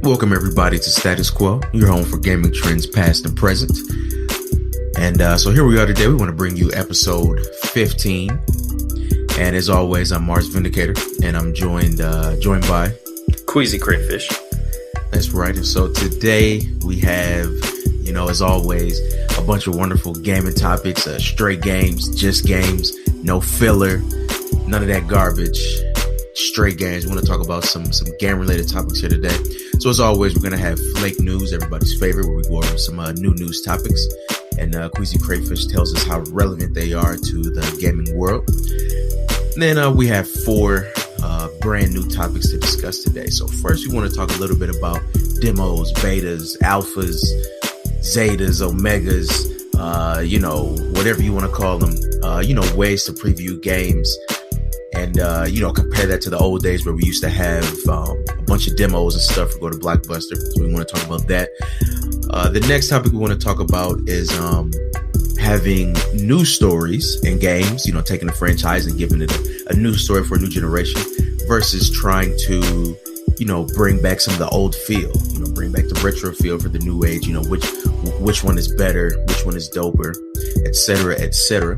Welcome everybody to Status Quo, your home for gaming trends past and present. And so here we are today. We want to bring you episode 15. And as always, I'm Mars Vindicator, and I'm joined by Queasy Crayfish. That's right. And so today we have, as always, a bunch of wonderful gaming topics, straight games, just games, no filler, none of that garbage. Straight games. We want to talk about some game related topics here today. So as always, we're going to have Flake News, everybody's favorite, where we go over some new news topics. And Queasy Crayfish tells us how relevant they are to the gaming world. And then we have four brand new topics to discuss today. So first, we want to talk a little bit about demos, betas, alphas, zetas, omegas, whatever you want to call them, ways to preview games. And, compare that to the old days where we used to have a bunch of demos and stuff to go to Blockbuster. So we want to talk about that. The next topic we want to talk about is having news stories in games, taking a franchise and giving it a new story for a new generation versus trying to, bring back some of the old feel, bring back the retro feel for the new age, which one is better, which one is doper, et cetera, et cetera.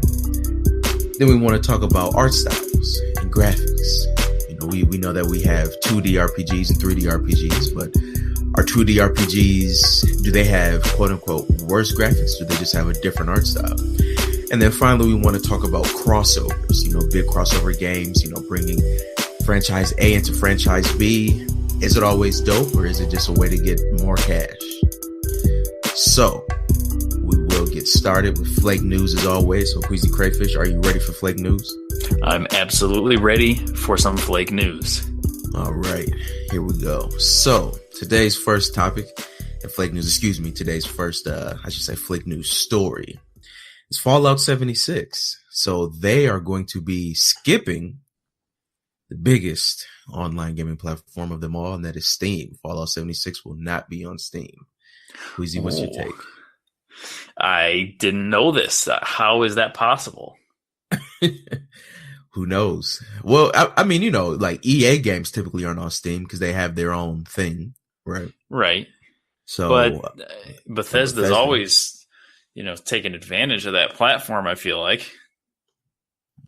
Then we want to talk about art styles and graphics. We know that we have 2D RPGs and 3D RPGs, but our 2D RPGs, do they have quote unquote worse graphics? Do they just have a different art style? And then finally, we want to talk about crossovers, big crossover games, bringing franchise A into franchise B. Is it always dope, or is it just a way to get more cash? So we will get started with Flake News as always. So Queasy Crayfish, are you ready for Flake News? I'm absolutely ready for some Flake News. All right, here we go. So today's first topic in Flake News, today's first, Flake News story is Fallout 76. So they are going to be skipping the biggest online gaming platform of them all, and that is Steam. Fallout 76 will not be on Steam. Queasy, what's your take? I didn't know this. How is that possible? Who knows? Well, I mean, like EA games typically aren't on Steam because they have their own thing, right? Right. So, but Bethesda's always, taking advantage of that platform, I feel like.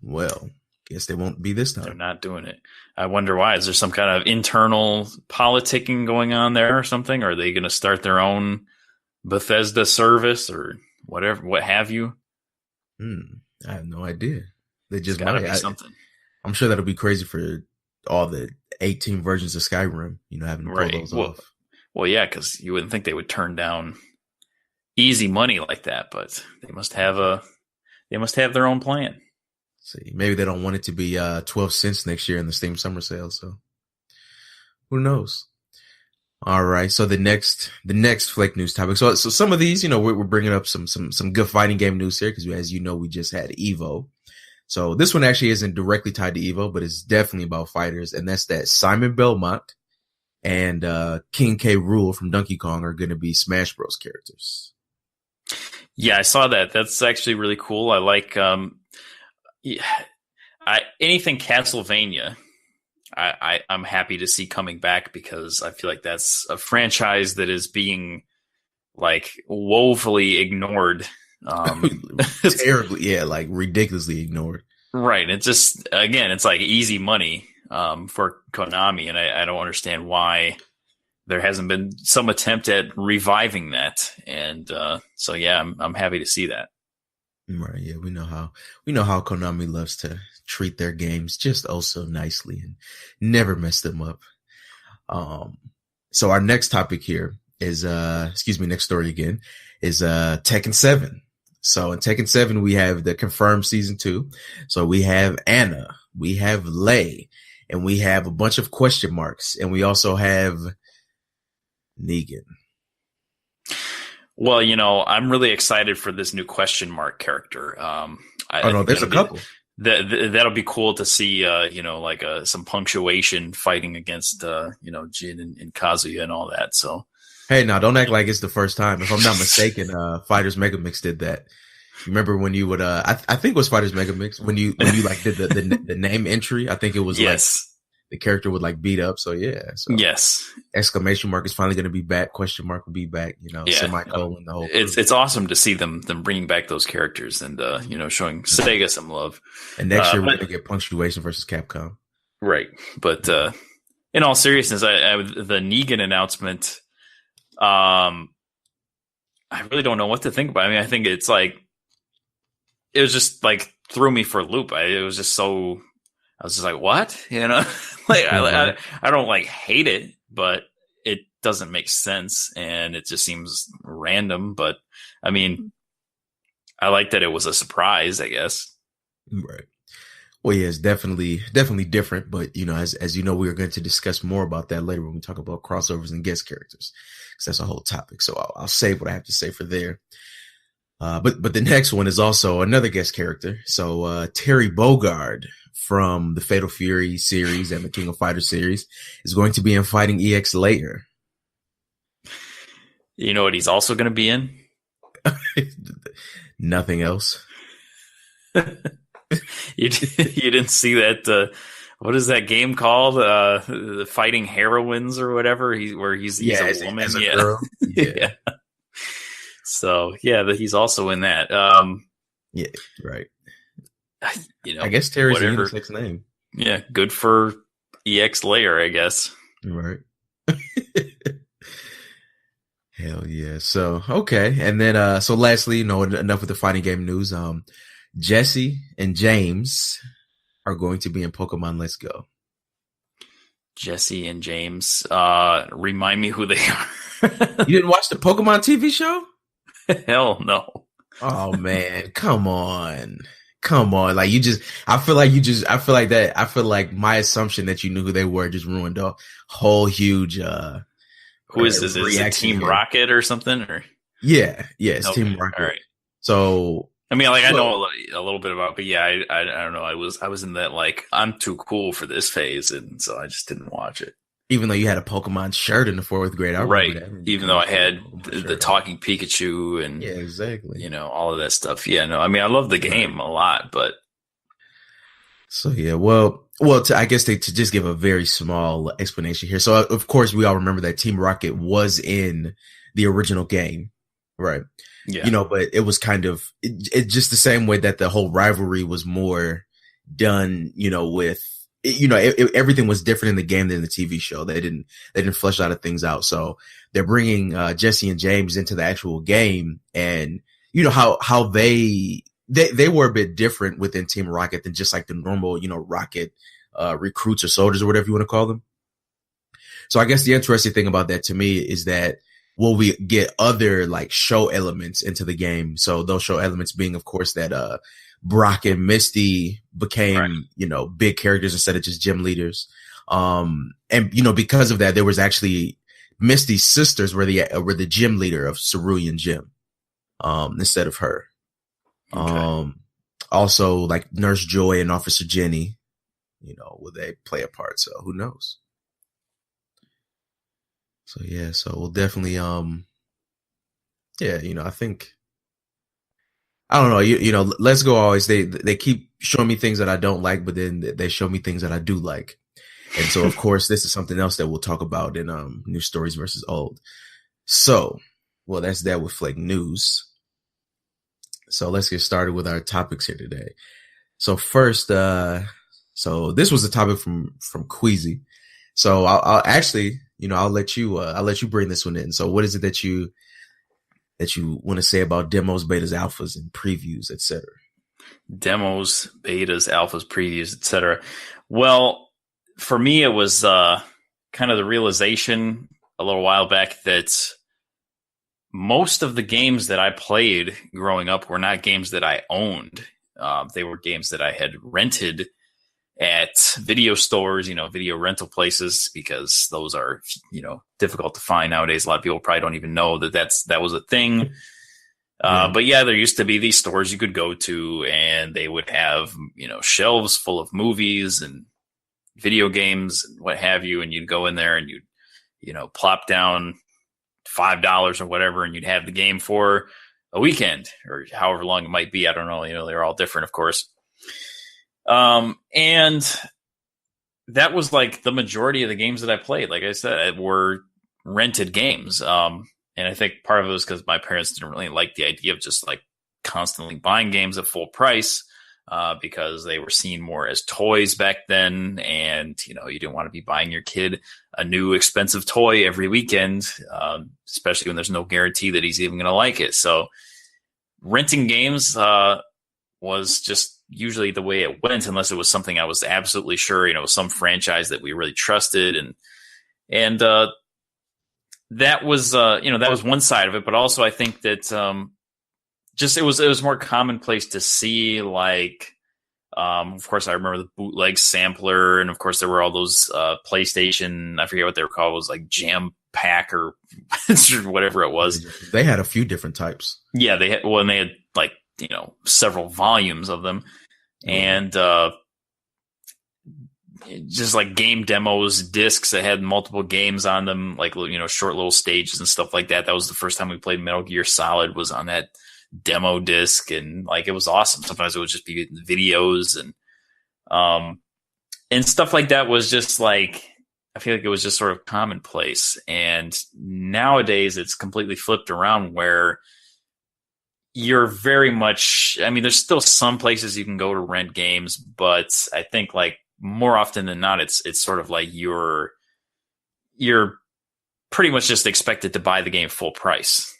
Well, guess they won't be this time. They're not doing it. I wonder why. Is there some kind of internal politicking going on there or something? Are they going to start their own Bethesda service or whatever, what have you? I have no idea. They just gotta be something. I'm sure that'll be crazy for all the 18 versions of Skyrim, having to pull those off. Well, yeah, because you wouldn't think they would turn down easy money like that, but they must have their own plan. See, maybe they don't want it to be 12 cents next year in the Steam summer sale. So who knows? All right. So the next Flake News topic. So some of these, we're bringing up some good fighting game news here because, as you know, we just had Evo. So this one actually isn't directly tied to Evo, but it's definitely about fighters, and that's that Simon Belmont and King K. Rool from Donkey Kong are going to be Smash Bros. Characters. Yeah, I saw that. That's actually really cool. I like anything Castlevania. I'm happy to see coming back because I feel like that's a franchise that is being like woefully ignored. Terribly, yeah, like ridiculously ignored. Right. It's just, again, it's like easy money for Konami, and I don't understand why there hasn't been some attempt at reviving that. And so yeah, I'm happy to see that. Right. Yeah, we know how Konami loves to treat their games just oh so nicely and never mess them up. So our next topic here is next story again is Tekken 7. So in Tekken 7 we have the confirmed season 2. So we have Anna, we have Lei, and we have a bunch of question marks, and we also have Negan. Well, I'm really excited for this new question mark character. There's a couple. That'll be cool to see, some punctuation fighting against, Jin and Kazuya and all that. So, hey, now don't act like it's the first time. If I'm not mistaken, Fighters Mega Mix did that. Remember when you would, I think it was Fighters Mega Mix when you like did the name entry. I think it was yes. the character would like beat up. So yeah, so Yes. exclamation mark is finally going to be back. Question mark will be back. Yeah. Semicolon, the whole crew. It's awesome to see them bringing back those characters and showing Sega some love. And next year we're going to get Punctuation versus Capcom. Right, but in all seriousness, the Negan announcement, I really don't know what to think about. I mean, I think it's like it was just like threw me for a loop. I was just like, what? Like I don't like hate it, but it doesn't make sense and it just seems random. But I mean, I like that it was a surprise, I guess. Right. Well, yeah, it's definitely different. But as you know, we are going to discuss more about that later when we talk about crossovers and guest characters, because that's a whole topic. So I'll save what I have to say for there. But the next one is also another guest character. So Terry Bogard from the Fatal Fury series and the King of Fighters series is going to be in Fighting EX later. You know what he's also going to be in? Nothing else. You didn't see that? What is that game called? The Fighting Heroines or whatever. He's a woman. As a girl. Yeah. So yeah, he's also in that. Yeah, right. I guess Terry's a unisex name. Yeah, good for EX Layer, I guess. Right. Hell yeah. So okay, and then so lastly, enough with the fighting game news. Jesse and James are going to be in Pokemon Let's Go. Jesse and James, remind me who they are. You didn't watch the Pokemon TV show? Hell no. Oh man, come on. Like I feel like my assumption that you knew who they were just ruined a whole huge who is this? Is it Team Rocket or something? Or yeah, it's okay. Team Rocket. All right. So I mean, like I know a little bit about, but yeah, I don't know. I was in that like I'm too cool for this phase, and so I just didn't watch it. Even though you had a Pokemon shirt in the 4th grade, right? Even though I had the talking Pikachu and yeah, exactly. All of that stuff. Yeah, no, I mean I love the game a lot, but so yeah, I guess to just give a very small explanation here. So of course we all remember that Team Rocket was in the original game, right? Yeah. But it was kind of it just the same way that the whole rivalry was more done, with everything was different in the game than the TV show. They didn't flesh a lot of things out. So they're bringing Jesse and James into the actual game, and how they were a bit different within Team Rocket than just like the normal, Rocket recruits or soldiers or whatever you want to call them. So I guess the interesting thing about that to me is that will we get other like show elements into the game? So those show elements being, of course, that Brock and Misty became, big characters instead of just gym leaders. And because of that, there was actually Misty's sisters were the gym leader of Cerulean Gym, instead of her. Okay. Also like Nurse Joy and Officer Jenny, will they play a part? So who knows? So yeah, so we'll definitely, I think, I don't know, Let's Go always, they keep showing me things that I don't like, but then they show me things that I do like. And so, of course, this is something else that we'll talk about in, New Stories versus Old. So, well, that's that with Flake News. So let's get started with our topics here today. So first, so this was a topic from Queasy. So I'll actually, I'll let you bring this one in. So what is it that you want to say about demos, betas, alphas, and previews, etc.? Demos, betas, alphas, previews, etc. Well, for me, it was kind of the realization a little while back that most of the games that I played growing up were not games that I owned. They were games that I had rented at video stores, video rental places, because those are, difficult to find nowadays. A lot of people probably don't even know that was a thing. But yeah, there used to be these stores you could go to and they would have, shelves full of movies and video games and what have you. And you'd go in there and you'd, plop down $5 or whatever, and you'd have the game for a weekend or however long it might be. I don't know. They're all different, of course. And that was like the majority of the games that I played. Like I said, were rented games. And I think part of it was because my parents didn't really like the idea of just like constantly buying games at full price, because they were seen more as toys back then. And, you know, you didn't want to be buying your kid a new expensive toy every weekend, especially when there's no guarantee that he's even going to like it. So renting games, was just usually the way it went, unless it was something I was absolutely sure, you know, some franchise that we really trusted. And that was, you know, that was one side of it. But also I think that, just, it was more commonplace to see, like, of course I remember the bootleg sampler. And of course there were all those, PlayStation, I forget what they were called, it was like Jam Pack or whatever it was. They had a few different types. Yeah. And they had like, you know, several volumes of them. And just like game demos, discs that had multiple games on them, like, you know, short little stages and stuff like that. That was the first time we played Metal Gear Solid, was on that demo disc, and like it was awesome. Sometimes it would just be videos and stuff like that. Was just like, I feel like it was just sort of commonplace. And nowadays it's completely flipped around, where you're very much, I mean, there's still some places you can go to rent games, but I think like more often than not, it's sort of like you're pretty much just expected to buy the game full price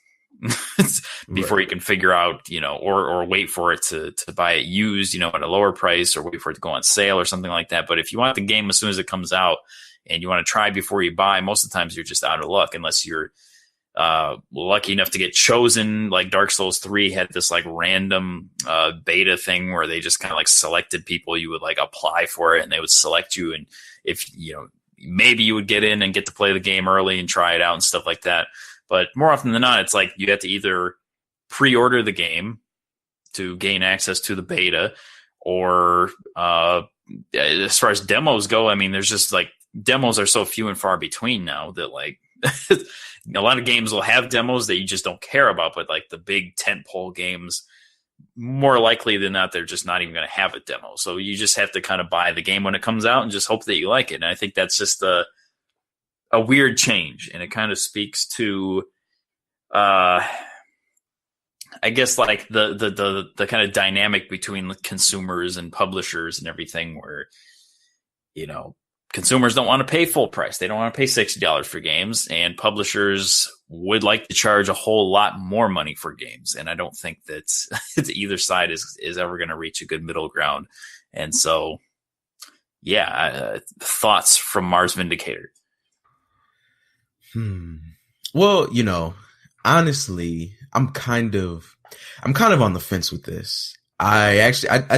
before you can figure out, you know, or wait for it to buy it used, you know, at a lower price, or wait for it to go on sale or something like that. But if you want the game as soon as it comes out and you want to try before you buy, most of the times you're just out of luck, unless you're lucky enough to get chosen. Like Dark Souls 3 had this like random beta thing where they just kind of like selected people. You would like apply for it and they would select you, and if, you know, maybe you would get in and get to play the game early and try it out and stuff like that. But more often than not, it's like you have to either pre-order the game to gain access to the beta, or as far as demos go, I mean, there's just like, demos are so few and far between now that like a lot of games will have demos that you just don't care about, but like the big tentpole games, more likely than not, they're just not even going to have a demo. So you just have to kind of buy the game when it comes out and just hope that you like it. And I think that's just a weird change. And it kind of speaks to, I guess like the kind of dynamic between the consumers and publishers and everything, where, you know, consumers don't want to pay full price. They don't want to pay $60 for games, and publishers would like to charge a whole lot more money for games. And I don't think that either side is ever going to reach a good middle ground. And so, yeah, thoughts from Mars Vindicator. Well, you know, honestly, I'm kind of on the fence with this. I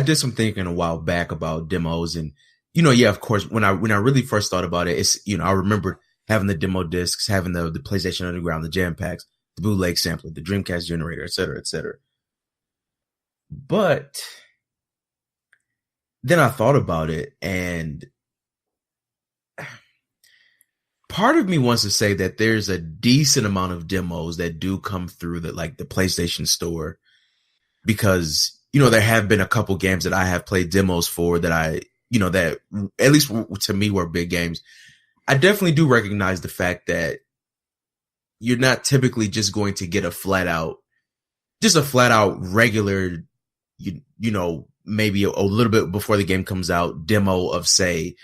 did some thinking a while back about demos, and, you know, yeah, of course, when I really first thought about it, it's, you know, I remember having the demo discs, having the PlayStation Underground, the jam packs, the bootleg sampler, the Dreamcast generator, et cetera, et cetera. But then I thought about it, and part of me wants to say that there's a decent amount of demos that do come through the PlayStation Store, because, you know, there have been a couple games that I have played demos for that you know, that at least to me were big games. I definitely do recognize the fact that you're not typically just going to get a flat out regular, you know, maybe a little bit before the game comes out, demo of, say,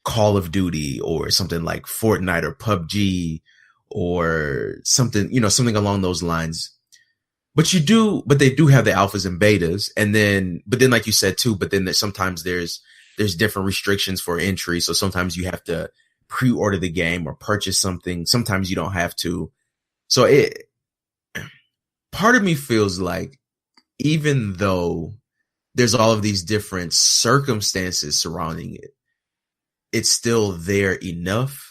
Call of Duty or something like Fortnite or PUBG or something, you know, something along those lines. But they do have the alphas and betas. But then like you said too, but then sometimes there's different restrictions for entry. So sometimes you have to pre-order the game or purchase something. Sometimes you don't have to. So part of me feels like, even though there's all of these different circumstances surrounding it, it's still there enough.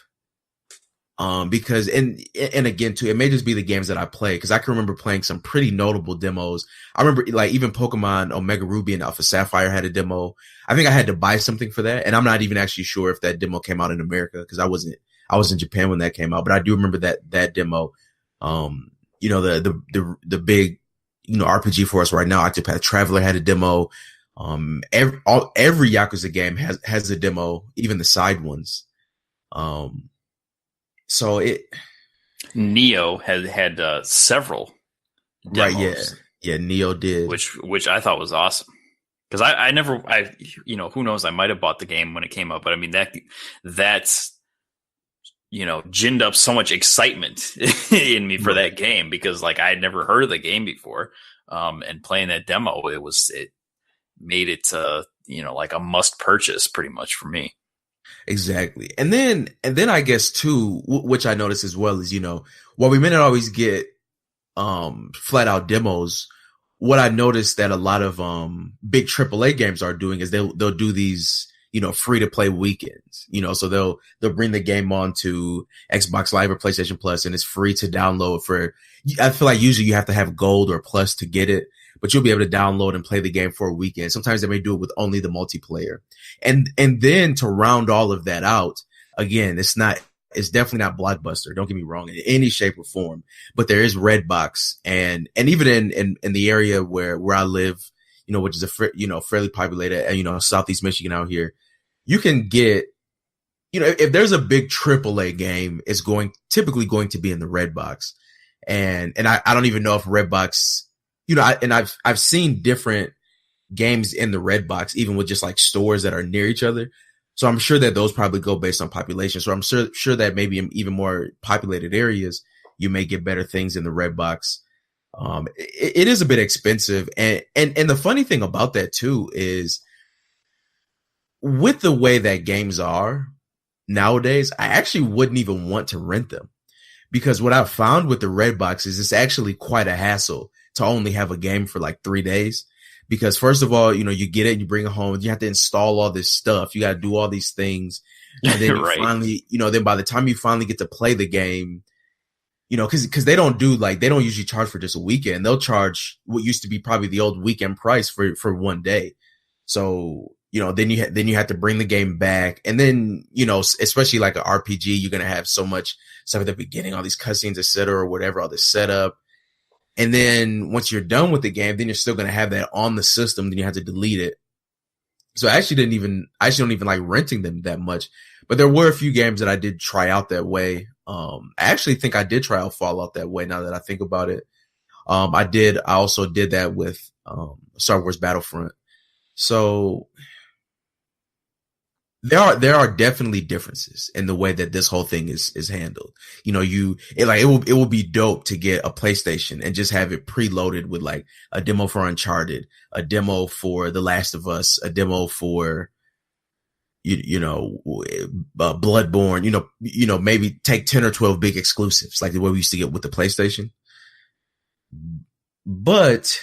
Because, and again too, it may just be the games that I play, because I can remember playing some pretty notable demos. I remember like even Pokemon Omega Ruby and Alpha Sapphire had a demo. I think I had to buy something for that, and I'm not even actually sure if that demo came out in America, because I was in Japan when that came out. But I do remember that demo. You know, the big, you know, RPG for us right now, Octopath Traveler had a demo. Every Yakuza game has a demo, even the side ones. So it Neo had several right, yeah, demos, yeah. Neo did. which I thought was awesome. Because I never, who knows, I might have bought the game when it came out, but I mean, that's, ginned up so much excitement in me for that game, because like I had never heard of the game before. And playing that demo, it made it, like a must purchase pretty much for me. Exactly. And then I guess too, which I noticed as well is, while we may not always get, flat out demos, what I noticed that a lot of big AAA games are doing is they'll do these, free to play weekends, so they'll bring the game on to Xbox Live or PlayStation Plus, and it's free to download for, I feel like usually you have to have gold or plus to get it, but you'll be able to download and play the game for a weekend. Sometimes they may do it with only the multiplayer. And then to round all of that out, again, it's definitely not Blockbuster. Don't get me wrong, in any shape or form, but there is Redbox, and even in the area where I live, which is fairly populated, Southeast Michigan out here, you can get, if there's a big AAA game, it's typically going to be in the Redbox. And I don't even know if Redbox, I've seen different games in the Redbox, even with just like stores that are near each other. So I'm sure that those probably go based on population. So I'm sure that maybe in even more populated areas, you may get better things in the Redbox. It is a bit expensive. And the funny thing about that too is, with the way that games are nowadays, I actually wouldn't even want to rent them, because what I've found with the Redbox is it's actually quite a hassle to only have a game for like 3 days. Because first of all, you get it and you bring it home, you have to install all this stuff. You got to do all these things. And then Right. finally, then by the time you finally get to play the game, cause they don't usually charge for just a weekend. They'll charge what used to be probably the old weekend price for one day. So, then you have to bring the game back. And then, especially like an RPG, you're going to have so much stuff at the beginning, all these cutscenes, et cetera, or whatever, all this setup. And then once you're done with the game, then you're still going to have that on the system. Then you have to delete it. So I actually don't even like renting them that much, but there were a few games that I did try out that way. I actually think I did try out Fallout that way, now that I think about it. I also did that with, Star Wars Battlefront. So there are definitely differences in the way that this whole thing is handled. It will be dope to get a PlayStation and just have it preloaded with like a demo for Uncharted, a demo for The Last of Us, a demo for Bloodborne. Maybe take 10 or 12 big exclusives like the way we used to get with the PlayStation. But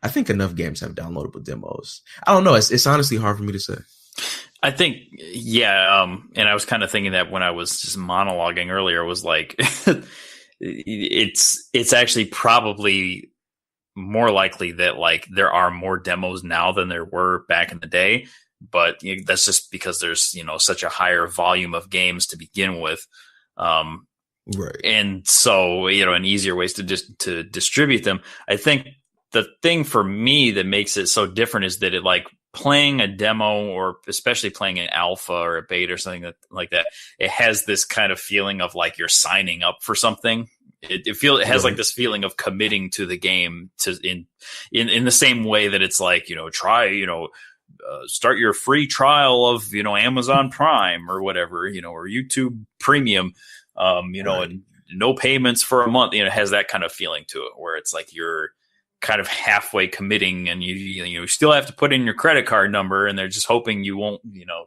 I think enough games have downloadable demos. I don't know. It's honestly hard for me to say. I think, yeah. And I was kind of thinking that when I was just monologuing earlier, was like, it's actually probably more likely that like there are more demos now than there were back in the day. But that's just because there's, such a higher volume of games to begin with. Right. And so, and easier ways to distribute them. I think the thing for me that makes it so different is that it like, playing a demo, or especially playing an alpha or a beta or something like that, it has this kind of feeling of like you're signing up for something. It has like this feeling of committing to the game in the same way that it's like, try, start your free trial of, Amazon Prime or whatever, or YouTube Premium, Right. and no payments for a month. It has that kind of feeling to it, where it's like you're kind of halfway committing, and you still have to put in your credit card number, and they're just hoping you won't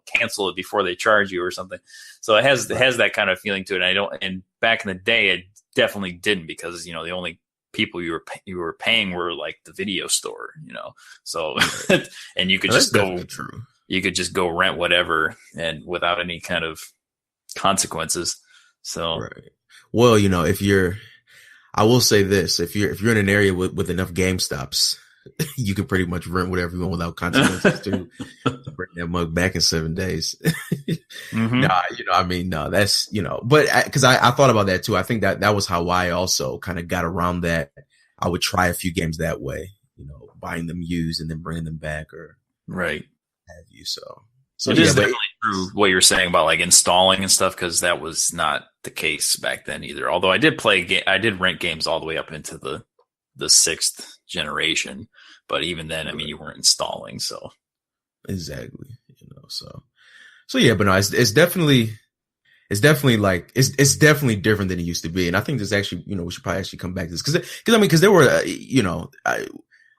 cancel it before they charge you or something. So it has that kind of feeling to it. And back in the day, it definitely didn't, because the only people you were paying were like the video store, so and you could just go, true. You could just go rent whatever and without any kind of consequences. So Right. Well, I will say this: if you're in an area with enough GameStops, you can pretty much rent whatever you want without consequences to bring that mug back in 7 days. mm-hmm. No, that's, but because I thought about that too. I think that was how I also kind of got around that. I would try a few games that way, buying them used and then bringing them back, or Right. have you. So It yeah, is but definitely true what you're saying about like installing and stuff, because that was not the case back then either. Although I did I did rent games all the way up into the sixth generation, but even then, I mean, you weren't installing. So exactly, so yeah, but no, it's definitely like it's definitely different than it used to be, and I think this actually, we should probably actually come back to this because there were,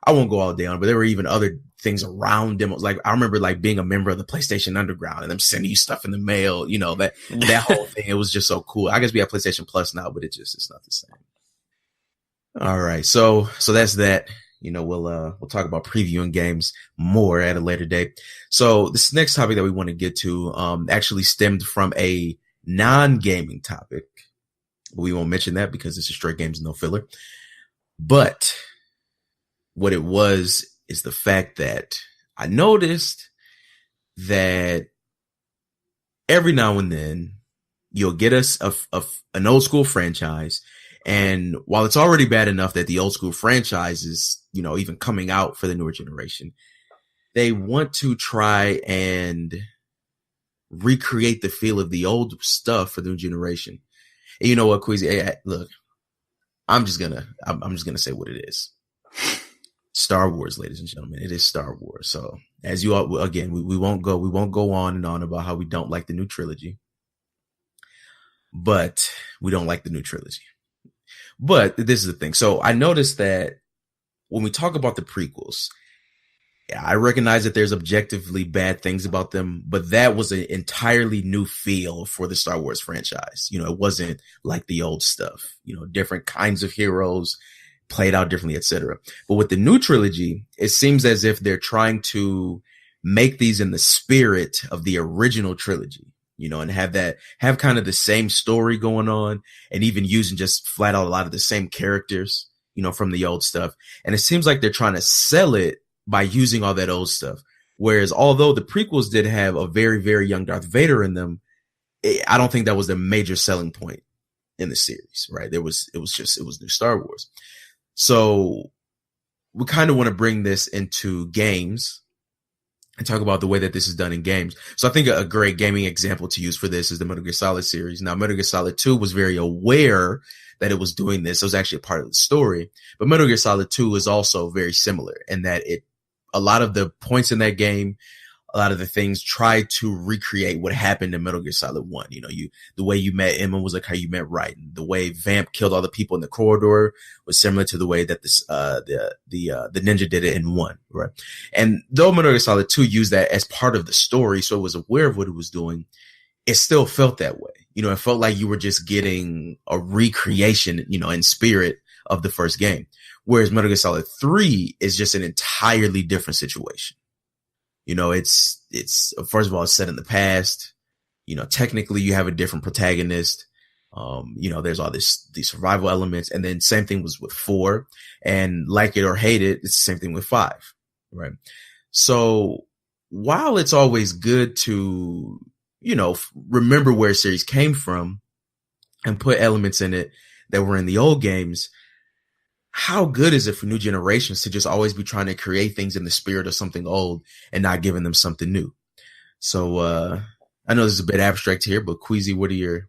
I won't go all day on, but there were even other things around demos. Like I remember like being a member of the PlayStation Underground and them sending you stuff in the mail, that whole thing. It was just so cool. I guess we have PlayStation Plus now, but it's not the same. All right, so that's that. We'll talk about previewing games more at a later date. So this next topic that we want to get to actually stemmed from a non-gaming topic. We won't mention that because it's a straight games, no filler. But what it was is the fact that I noticed that every now and then you'll get us an old school franchise. And while it's already bad enough that the old school franchise is, even coming out for the newer generation, they want to try and recreate the feel of the old stuff for the new generation. And you know what, Queasy? Hey, look, I'm just gonna say what it is. Star Wars, ladies and gentlemen. It is Star Wars. So as you all, again, we won't go on and on about how we don't like the new trilogy, but we don't like the new trilogy. But this is the thing. So I noticed that when we talk about the prequels, I recognize that there's objectively bad things about them, but that was an entirely new feel for the Star Wars franchise. It wasn't like the old stuff, different kinds of heroes played out differently, etc. But with the new trilogy, it seems as if they're trying to make these in the spirit of the original trilogy, and have kind of the same story going on, and even using just flat out a lot of the same characters, from the old stuff. And it seems like they're trying to sell it by using all that old stuff. Whereas although the prequels did have a very, very young Darth Vader in them, I don't think that was the major selling point in the series, right? It was new Star Wars. So we kind of want to bring this into games and talk about the way that this is done in games. So I think a great gaming example to use for this is the Metal Gear Solid series. Now, Metal Gear Solid 2 was very aware that it was doing this. It was actually a part of the story. But Metal Gear Solid 2 is also very similar in that a lot of the points in that game, a lot of the things try to recreate what happened in Metal Gear Solid 1. The way you met Emma was like how you met Raiden. The way Vamp killed all the people in the corridor was similar to the way that the ninja did it in 1, right? And though Metal Gear Solid 2 used that as part of the story, so it was aware of what it was doing, it still felt that way. It felt like you were just getting a recreation, in spirit of the first game. Whereas Metal Gear Solid 3 is just an entirely different situation. It's first of all, it's set in the past. Technically you have a different protagonist. There's all these survival elements. And then same thing was with 4, and like it or hate it, it's the same thing with 5. Right. So while it's always good to, remember where a series came from and put elements in it that were in the old games, how good is it for new generations to just always be trying to create things in the spirit of something old and not giving them something new? So, I know this is a bit abstract here, but Queasy, what's your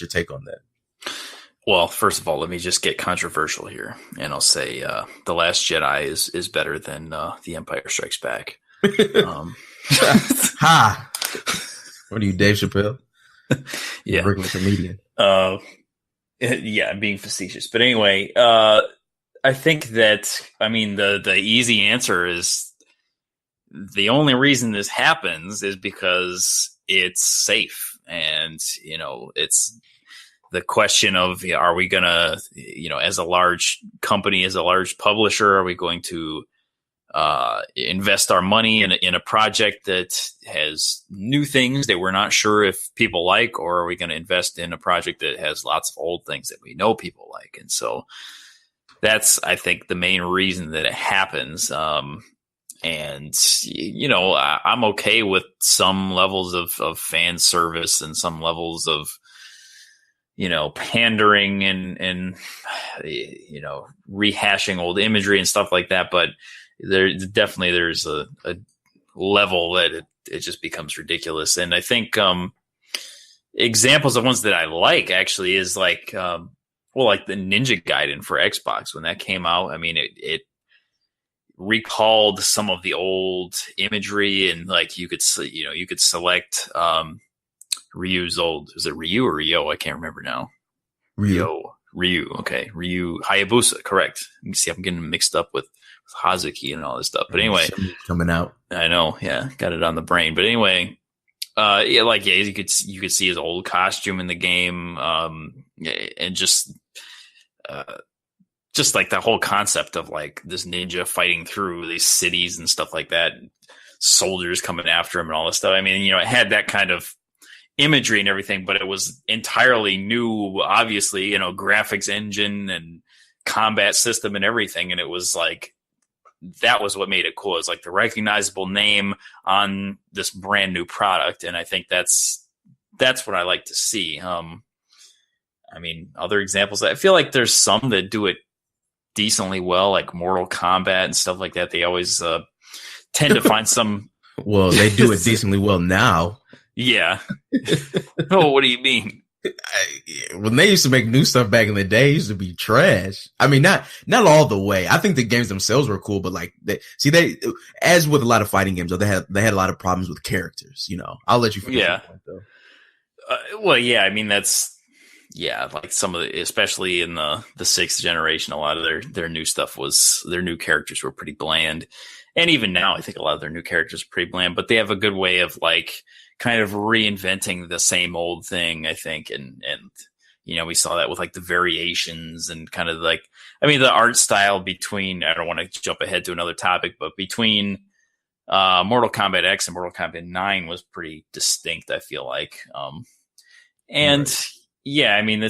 take on that? Well, first of all, let me just get controversial here, and I'll say The Last Jedi is better than The Empire Strikes Back. Ha! What are you, Dave Chappelle? Yeah, regular comedian. Yeah, I'm being facetious, but anyway, I think that the easy answer is the only reason this happens is because it's safe, and it's the question of, are we gonna, as a large company, as a large publisher, are we going to invest our money in a project that has new things that we're not sure if people like, or are we going to invest in a project that has lots of old things that we know people like? And so that's, I think, the main reason that it happens. And I'm okay with some levels of fan service and some levels of, pandering and rehashing old imagery and stuff like that. But there's a level that it just becomes ridiculous. And I think examples of ones that I like actually is like like the Ninja Gaiden for Xbox when that came out. I mean, it recalled some of the old imagery, and like you could select Ryu's old, is it Ryu or Ryo? I can't remember now. Ryu. Okay. Ryu Hayabusa. Correct. You can see I'm getting mixed up with Hazuki and all this stuff. But anyway, coming out. I know. Yeah. Got it on the brain. But anyway, you could see his old costume in the game. And just like the whole concept of like this ninja fighting through these cities and stuff like that, soldiers coming after him and all this stuff. I mean, it had that kind of imagery and everything, but it was entirely new, obviously, graphics engine and combat system and everything. And it was like, that was what made it cool. It's like the recognizable name on this brand new product. And I think that's what I like to see. I mean, other examples, I feel like there's some that do it decently well, like Mortal Kombat and stuff like that. They always tend to find some. Well, they do it decently well now. Yeah. Oh, what do you mean? When they used to make new stuff back in the day, it used to be trash. I mean, not all the way. I think the games themselves were cool, but like as with a lot of fighting games, they had a lot of problems with characters. I'll let you finish. Yeah. Point, though. I mean like some of the, especially in the sixth generation, a lot of their new stuff their new characters were pretty bland, and even now I think a lot of their new characters are pretty bland. But they have a good way of like kind of reinventing the same old thing, I think. And we saw that with like the variations and kind of like, I mean, the art style between, I don't want to jump ahead to another topic, but between Mortal Kombat X and Mortal Kombat 9 was pretty distinct, I feel like. Right. Yeah, I mean,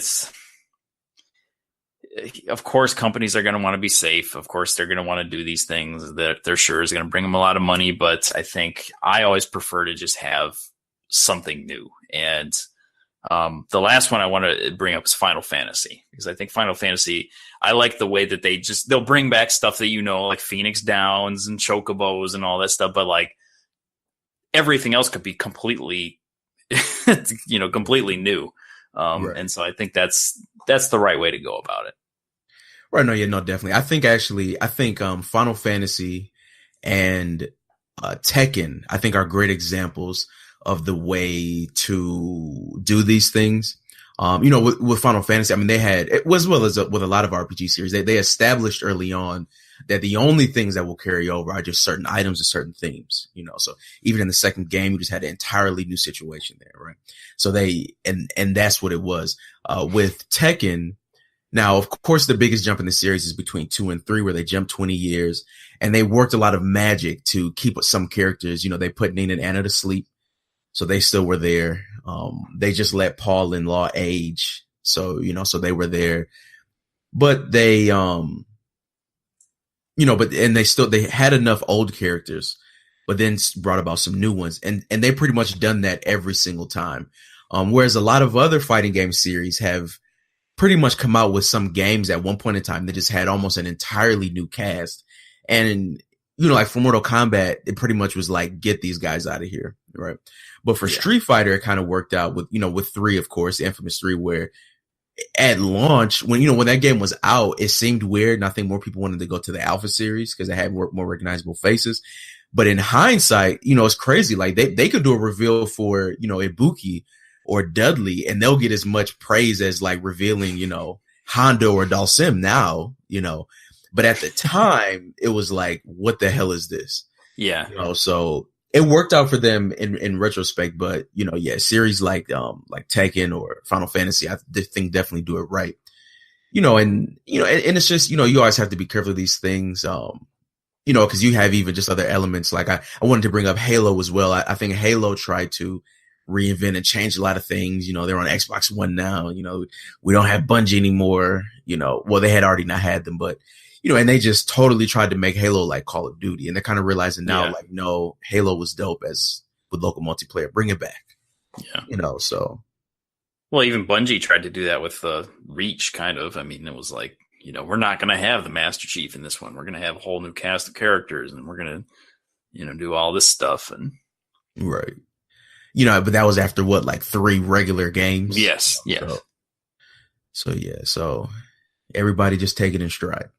of course, companies are going to want to be safe. Of course, they're going to want to do these things that they're sure is going to bring them a lot of money. But I think I always prefer to just have something new. And the last one I want to bring up is Final Fantasy, because I think Final Fantasy, I like the way that they'll bring back stuff that, like Phoenix Downs and Chocobos and all that stuff. But like everything else could be completely, completely new. Right. And so I think that's the right way to go about it. Right. No, definitely. I think Final Fantasy and Tekken, I think, are great examples of the way to do these things. With Final Fantasy, I mean, they had, as well as with a lot of RPG series, they established early on that the only things that will carry over are just certain items and certain themes, so even in the second game, you just had an entirely new situation there. Right. So and that's what it was, with Tekken. Now, of course, the biggest jump in the series is between 2 and 3, where they jumped 20 years, and they worked a lot of magic to keep some characters. They put Nina and Anna to sleep, so they still were there. They just let Paul and Law age, so they were there, but they they had enough old characters, but then brought about some new ones, and they pretty much done that every single time. Whereas a lot of other fighting game series have pretty much come out with some games at one point in time that just had almost an entirely new cast. And, like for Mortal Kombat, it pretty much was like, get these guys out of here. Right. But for Street Fighter, it kind of worked out with 3, of course, the infamous 3, where at launch, when that game was out, it seemed weird. And I think more people wanted to go to the Alpha series because they had more recognizable faces. But in hindsight, it's crazy. Like they could do a reveal for, Ibuki or Dudley, and they'll get as much praise as like revealing, Hondo or Dalsim now, but at the time it was like, what the hell is this? Yeah. So it worked out for them in retrospect, but series like Tekken or Final Fantasy, I think definitely do it right. And it's just, you always have to be careful of these things. Cause you have even just other elements. Like I wanted to bring up Halo as well. I think Halo tried to reinvent and change a lot of things. They're on Xbox One now. We don't have Bungie anymore. Well, they had already not had them, but and they just totally tried to make Halo like Call of Duty, and they're kind of realizing now, like, no, Halo was dope as with local multiplayer. Bring it back. Yeah. So. Well, even Bungie tried to do that with Reach, kind of. I mean, it was like, we're not going to have the Master Chief in this one. We're going to have a whole new cast of characters, and we're going to, do all this stuff. And right. But that was after what, like 3 regular games? Yes. So everybody just take it in stride.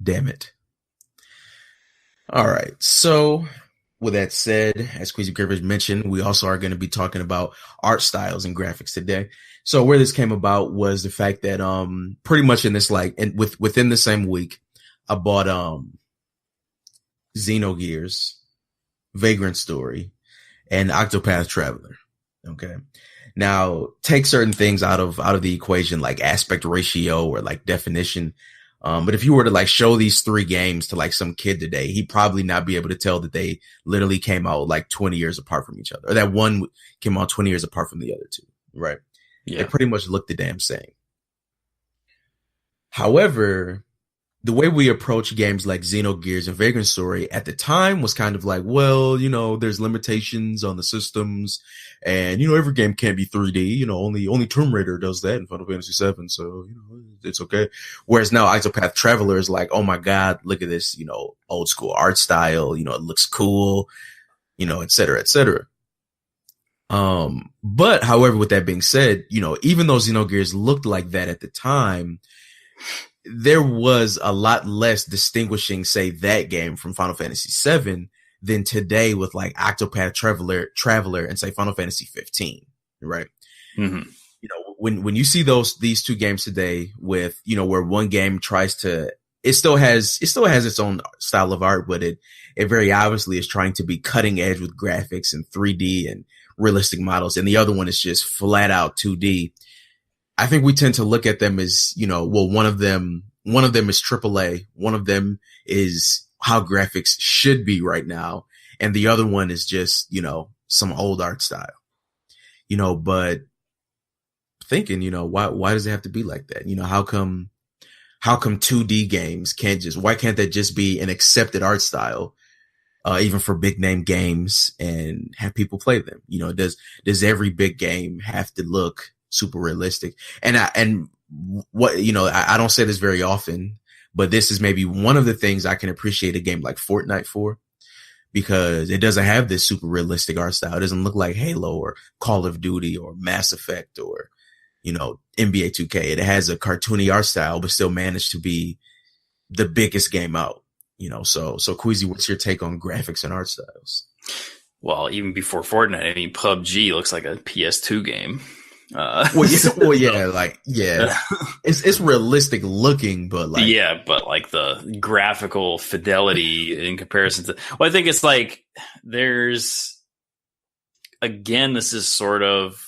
Damn it. All right. So with that said, as Queasy Griffith mentioned, we also are going to be talking about art styles and graphics today. So where this came about was the fact that pretty much in this within the same week, I bought Xenogears, Vagrant Story, and Octopath Traveler. Okay. Now take certain things out of the equation, like aspect ratio or like definition. But if you were to like show these 3 games to like some kid today, he'd probably not be able to tell that they literally came out like 20 years apart from each other, or that one came out 20 years apart from the other 2. Right. Yeah. They pretty much look the damn same. However, the way we approach games like Xenogears and Vagrant Story at the time was kind of like, well, there's limitations on the systems, and every game can't be 3D. Only Tomb Raider does that in Final Fantasy VII, so it's okay. Whereas now Octopath Traveler is like, oh my god, look at this, old school art style. It looks cool, et cetera, et cetera. But however, with that being said, even though Xenogears looked like that at the time, there was a lot less distinguishing, say, that game from Final Fantasy VII than today with like Octopath Traveler and say Final Fantasy 15, right? Mm-hmm. When you see these 2 games today with, where one game tries to, it still has its own style of art, but it very obviously is trying to be cutting edge with graphics and 3D and realistic models. And the other one is just flat out 2D. I think we tend to look at them as, one of them is AAA. One of them is how graphics should be right now. And the other one is just, some old art style, but thinking, why does it have to be like that? How come 2D games why can't that just be an accepted art style, even for big name games, and have people play them? Does every big game have to look super realistic? And I don't say this very often, but this is maybe one of the things I can appreciate a game like Fortnite for, because it doesn't have this super realistic art style. It doesn't look like Halo or Call of Duty or Mass Effect or, NBA 2K. It has a cartoony art style, but still managed to be the biggest game out, so Queasy, what's your take on graphics and art styles? Well, even before Fortnite, PUBG looks like a PS2 game. It's realistic looking, but like the graphical fidelity in comparison to, I think it's like this is sort of,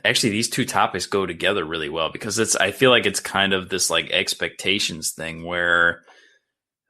actually these 2 topics go together really well, because I feel like it's kind of this like expectations thing where,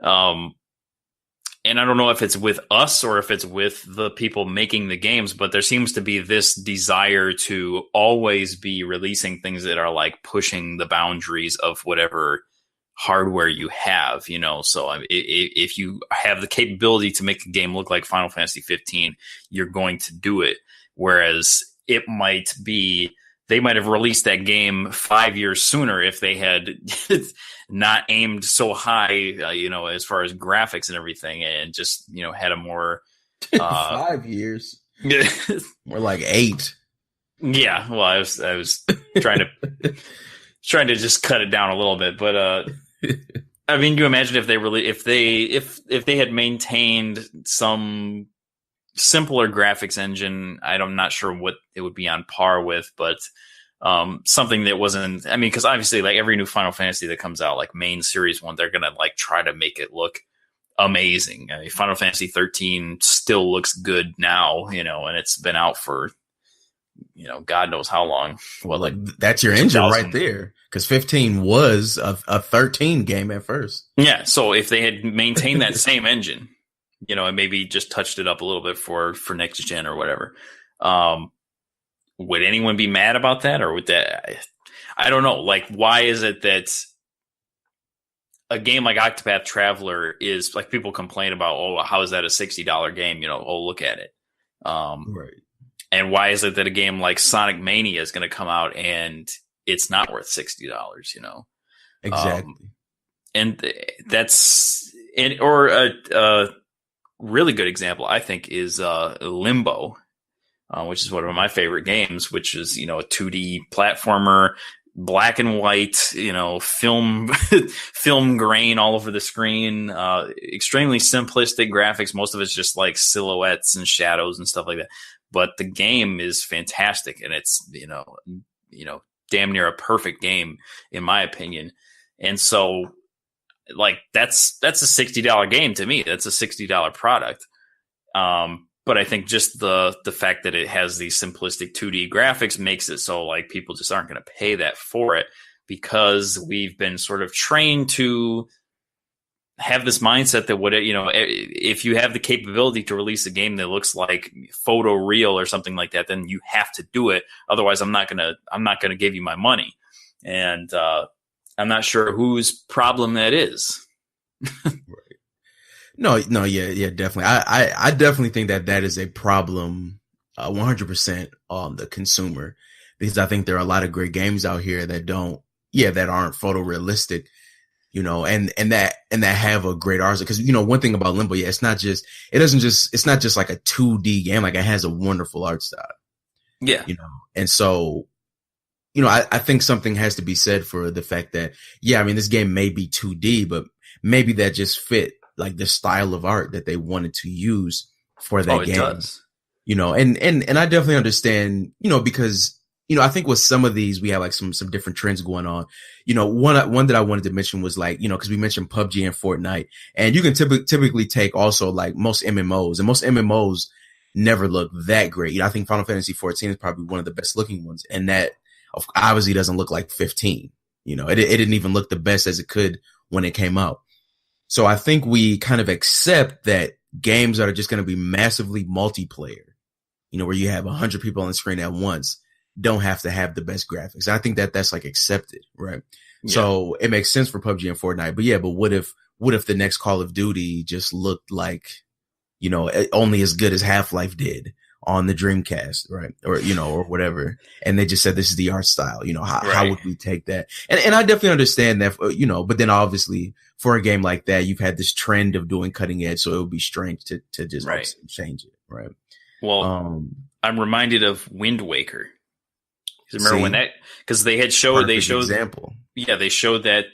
and I don't know if it's with us or if it's with the people making the games, but there seems to be this desire to always be releasing things that are like pushing the boundaries of whatever hardware you have, So if you have the capability to make a game look like Final Fantasy 15, you're going to do it. Whereas they might have released that game 5 years sooner if they had not aimed so high, as far as graphics and everything, and just, had a more 5 years, more like 8. Yeah. Well, I was trying to just cut it down a little bit, but, I mean, you imagine if they had maintained some simpler graphics engine, I'm not sure what it would be on par with, but something that wasn't, because obviously like every new Final Fantasy that comes out, like main series one, they're going to like try to make it look amazing. Final Fantasy 13 still looks good now, and it's been out for, God knows how long. Well, like that's your engine right there. Because 15 was a 13 game at first. Yeah. So if they had maintained that same engine, and maybe just touched it up a little bit for next gen or whatever, would anyone be mad about that? Or would that, I don't know. Like, why is it that a game like Octopath Traveler is like, people complain about, oh, how is that a $60 game? Oh, look at it. Right. And why is it that a game like Sonic Mania is going to come out and it's not worth $60, Exactly. And or a really good example, I think, is Limbo, which is one of my favorite games, which is, a 2D platformer, black and white, film film grain all over the screen, extremely simplistic graphics. Most of it's just like silhouettes and shadows and stuff like that. But the game is fantastic, and it's damn near a perfect game in my opinion. And so, like, that's a $60 game to me. That's a $60 product. But I think just the fact that it has these simplistic 2D graphics makes it so, like, people just aren't going to pay that for it, because we've been sort of trained to have this mindset that if you have the capability to release a game that looks like photoreal or something like that, then you have to do it. Otherwise, I'm not gonna give you my money. And I'm not sure whose problem that is. Right. No, yeah, definitely. I definitely think that is a problem, 100% on the consumer, because I think there are a lot of great games out here that aren't photorealistic, and that have a great art. Because, one thing about Limbo, it's not just like a 2D game. Like, it has a wonderful art style. Yeah. And so, I think something has to be said for the fact that, this game may be 2D, but maybe that just fit like the style of art that they wanted to use for that game. It does. And I definitely understand, because, I think with some of these, we have like some different trends going on. One that I wanted to mention was like, because we mentioned PUBG and Fortnite, and you can typically take also like most MMOs, and most MMOs never look that great. I think Final Fantasy 14 is probably one of the best looking ones, and that obviously doesn't look like 15. It didn't even look the best as it could when it came out. So I think we kind of accept that games that are just going to be massively multiplayer, where you have 100 people on the screen at once, don't have to have the best graphics. I think that's like accepted, right? Yeah. So it makes sense for PUBG and Fortnite. But what if the next Call of Duty just looked like, only as good as Half-Life did on the Dreamcast, right? Or whatever. And they just said, this is the art style. How would we take that? And I definitely understand that, but then obviously for a game like that, you've had this trend of doing cutting edge. So it would be strange to just change it. Right. Well, I'm reminded of Wind Waker. Remember because they showed example. Yeah, they showed that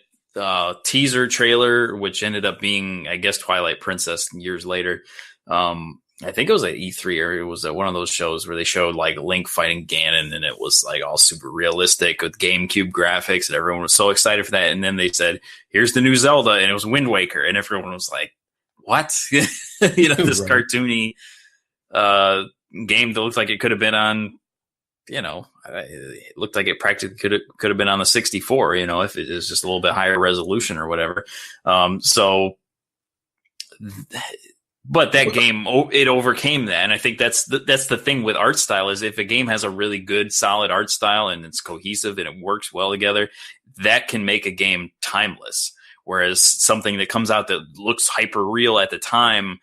teaser trailer, which ended up being, I guess, Twilight Princess years later. I think it was at E3, or it was at one of those shows where they showed like Link fighting Ganon, and it was like all super realistic with GameCube graphics, and everyone was so excited for that. And then they said, "Here's the new Zelda," and it was Wind Waker, and everyone was like, "What?" This right. Cartoony game that looked like it could have been on. It looked like it practically could have been on the 64. If it is just a little bit higher resolution or whatever. But that game, it overcame that. And I think that's the thing with art style, is if a game has a really good, solid art style and it's cohesive and it works well together, that can make a game timeless. Whereas something that comes out that looks hyper real at the time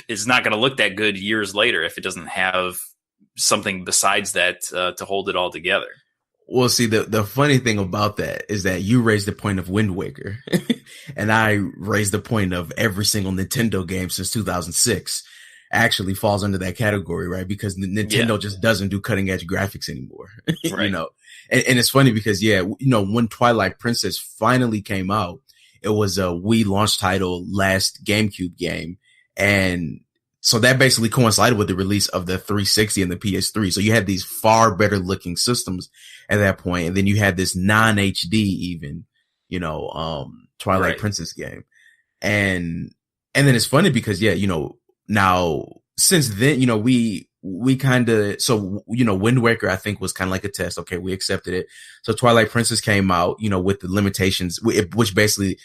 is not going to look that good years later if it doesn't have something besides that to hold it all together. Well, see, the funny thing about that is that you raised the point of Wind Waker and I raised the point of every single Nintendo game since 2006 actually falls under that category, right? Because Nintendo just doesn't do cutting edge graphics anymore, right. And it's funny because, when Twilight Princess finally came out, it was a Wii launch title, last GameCube game. And so that basically coincided with the release of the 360 and the PS3. So you had these far better looking systems at that point. And then you had this non-HD even, Twilight Princess game. And then it's funny because, now since then, we kind of, so, Wind Waker, I think, was kind of like a test. Okay, we accepted it. So Twilight Princess came out, with the limitations, which basically,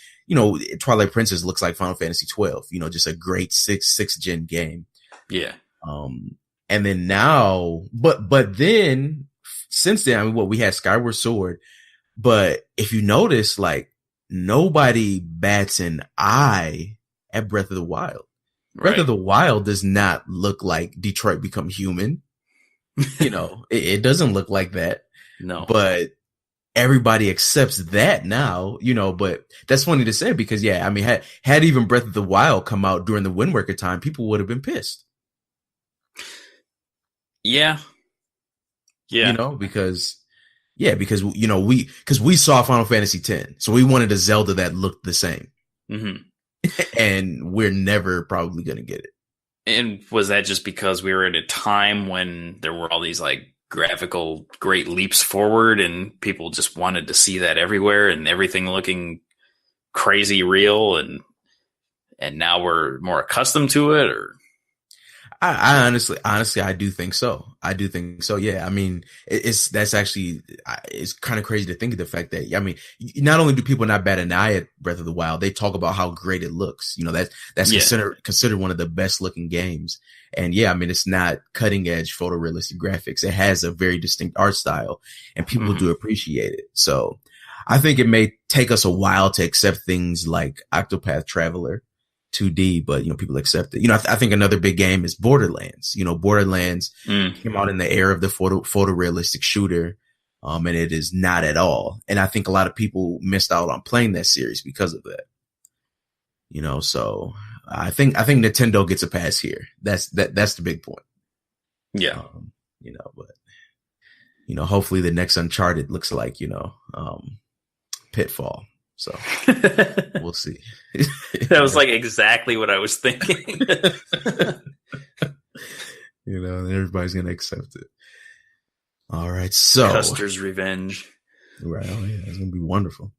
Twilight Princess looks like Final Fantasy 12, just a great sixth gen game. Yeah. And then now, but then since then, we had Skyward Sword, but if you notice, like, nobody bats an eye at Breath of the Wild. Breath of the Wild does not look like Detroit Become Human. It doesn't look like that. No. But everybody accepts that now, but that's funny to say because yeah, I mean, had even Breath of the Wild come out during the Wind Waker time, people would have been pissed. Yeah. Yeah. Because we saw Final Fantasy X, so we wanted a Zelda that looked the same. Mm-hmm. And we're never probably going to get it. And was that just because we were at a time when there were all these like graphical great leaps forward and people just wanted to see that everywhere and everything looking crazy real and now we're more accustomed to it? Or I honestly, I do think so. Yeah. I mean, it's kind of crazy to think of the fact that, I mean, not only do people not bat an eye at Breath of the Wild, they talk about how great it looks. That's considered one of the best looking games. And yeah, I mean, it's not cutting edge photorealistic graphics. It has a very distinct art style and people do appreciate it. So I think it may take us a while to accept things like Octopath Traveler 2D, but people accept it. I think another big game is Borderlands. Borderlands came out in the era of the photorealistic shooter, and it is not at all. And I think a lot of people missed out on playing that series because of that. So I think Nintendo gets a pass here. That's the big point. Yeah. But hopefully the next Uncharted looks like Pitfall. So we'll see. That was like exactly what I was thinking. Everybody's going to accept it. All right. So Custer's Revenge. Right. Oh, yeah. It's going to be wonderful.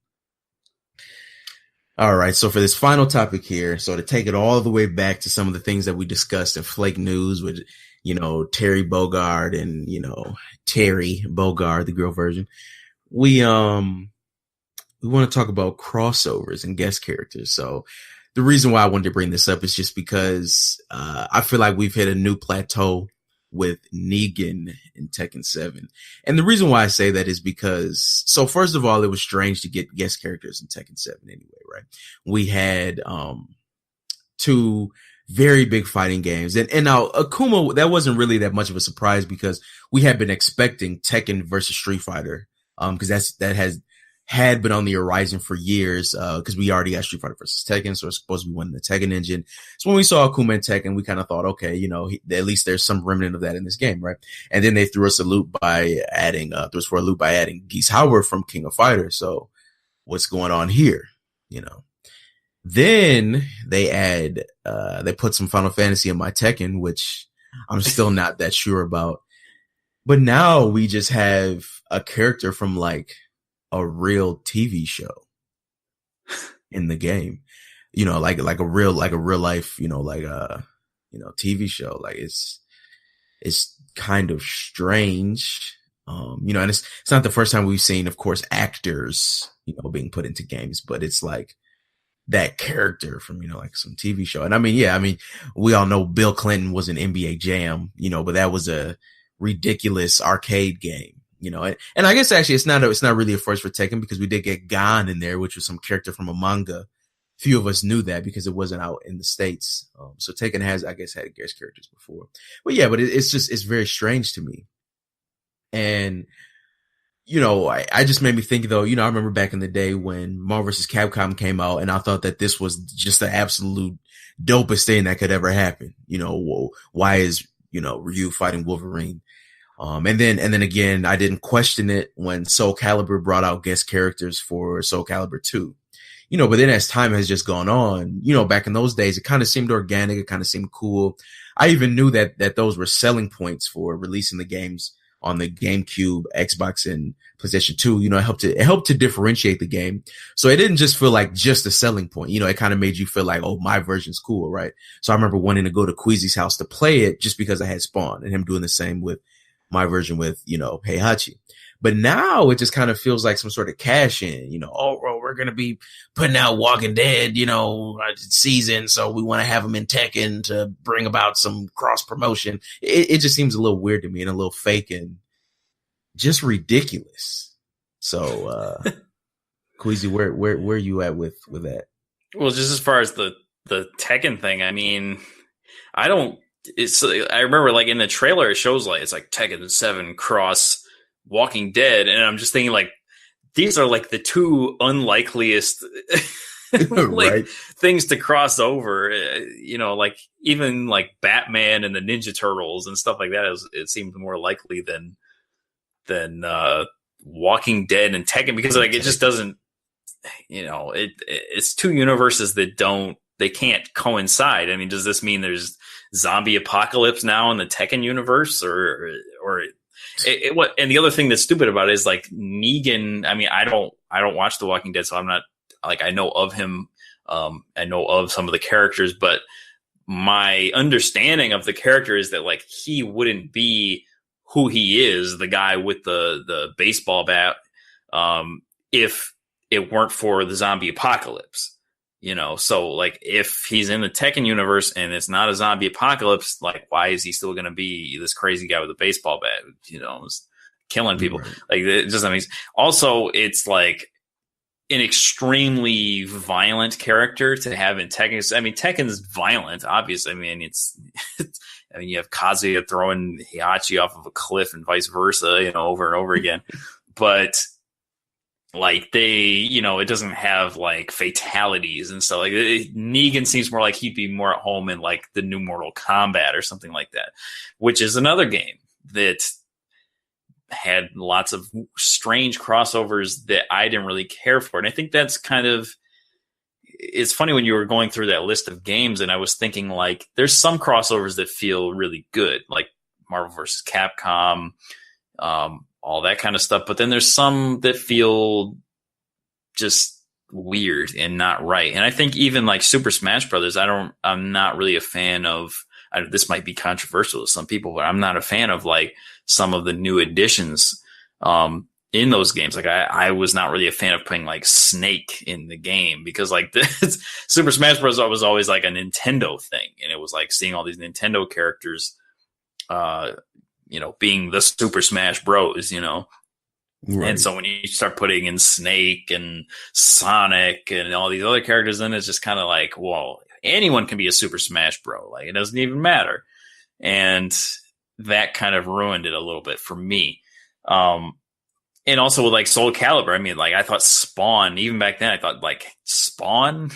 All right. So for this final topic here, so to take it all the way back to some of the things that we discussed in Flake News with, Terry Bogard and, Terry Bogard, the girl version, we want to talk about crossovers and guest characters. So the reason why I wanted to bring this up is just because I feel like we've hit a new plateau with Negan in Tekken 7. And the reason why I say that is because, so first of all, it was strange to get guest characters in Tekken 7 anyway, right? We had two very big fighting games. And now Akuma, that wasn't really that much of a surprise because we had been expecting Tekken versus Street Fighter, because that had been on the horizon for years, because we already got Street Fighter versus Tekken, so it's supposed to be one in the Tekken engine. So when we saw Akuma and Tekken, we kind of thought, okay, at least there's some remnant of that in this game, right? And then they threw us a loop by adding Geese Howard from King of Fighters. So what's going on here? Then they put some Final Fantasy in my Tekken, which I'm still not that sure about. But now we just have a character from like a real TV show in the game, like a real life, TV show. Like it's kind of strange. And it's not the first time we've seen, of course, actors, being put into games, but it's like that character from, like some TV show. And I mean, we all know Bill Clinton was an NBA Jam, but that was a ridiculous arcade game. And I guess actually it's not really a first for Tekken because we did get Gon in there, which was some character from a manga. Few of us knew that because it wasn't out in the States. So Tekken has, I guess, had guest characters before. But yeah, it's very strange to me. And, I just made me think though, I remember back in the day when Marvel vs. Capcom came out and I thought that this was just the absolute dopest thing that could ever happen. Why is, Ryu fighting Wolverine? And then again, I didn't question it when Soul Calibur brought out guest characters for Soul Calibur 2, but then as time has just gone on, back in those days, it kind of seemed organic. It kind of seemed cool. I even knew that those were selling points for releasing the games on the GameCube, Xbox, and PlayStation 2. It helped to differentiate the game. So it didn't just feel like just a selling point. It kind of made you feel like, oh, my version's cool, right? So I remember wanting to go to Queasy's house to play it just because I had Spawn and him doing the same with my version with, Heihachi. But now it just kind of feels like some sort of cash in, oh, bro, we're going to be putting out Walking Dead, season. So we want to have them in Tekken to bring about some cross promotion. It just seems a little weird to me and a little fake and just ridiculous. So, Queasy, where are you at with that? Well, just as far as the Tekken thing, I mean, I remember like in the trailer, it shows like, it's like Tekken 7 cross Walking Dead. And I'm just thinking like, these are like the two unlikeliest Right. things to cross over. Like even like Batman and the Ninja Turtles and stuff like that. It seemed more likely than Walking Dead and Tekken, because like it just doesn't. It's two universes that they can't coincide. I mean, does this mean there's zombie apocalypse now in the Tekken universe, or what? And the other thing that's stupid about it is like Negan. I mean, I don't watch The Walking Dead, so I'm not like, I know of him. I know of some of the characters, but my understanding of the character is that like he wouldn't be who he is, the guy with the baseball bat, if it weren't for the zombie apocalypse. So like if he's in the Tekken universe and it's not a zombie apocalypse, like why is he still going to be this crazy guy with a baseball bat, killing people? Right. Like it just, I mean, also it's like an extremely violent character to have in Tekken. I mean, Tekken's violent, obviously. I mean, I mean, you have Kazuya throwing Heihachi off of a cliff and vice versa, over and over again. But like it doesn't have like fatalities and stuff. Like Negan seems more like he'd be more at home in like the new Mortal Kombat or something like that, which is another game that had lots of strange crossovers that I didn't really care for. And I think that's it's funny when you were going through that list of games and I was thinking like, there's some crossovers that feel really good, like Marvel vs. Capcom, all that kind of stuff. But then there's some that feel just weird and not right. And I think even like Super Smash Brothers, I'm not really a fan of, this might be controversial to some people, but I'm not a fan of like some of the new additions, in those games. Like I was not really a fan of playing like Snake in the game, because like Super Smash Bros. Was always like a Nintendo thing. And it was like seeing all these Nintendo characters, being the Super Smash Bros, Right. And so when you start putting in Snake and Sonic and all these other characters, then it's just kind of like, well, anyone can be a Super Smash Bro. Like it doesn't even matter. And that kind of ruined it a little bit for me. And also with like Soul Calibur, I mean, like I thought Spawn, even back then, I thought like Spawn,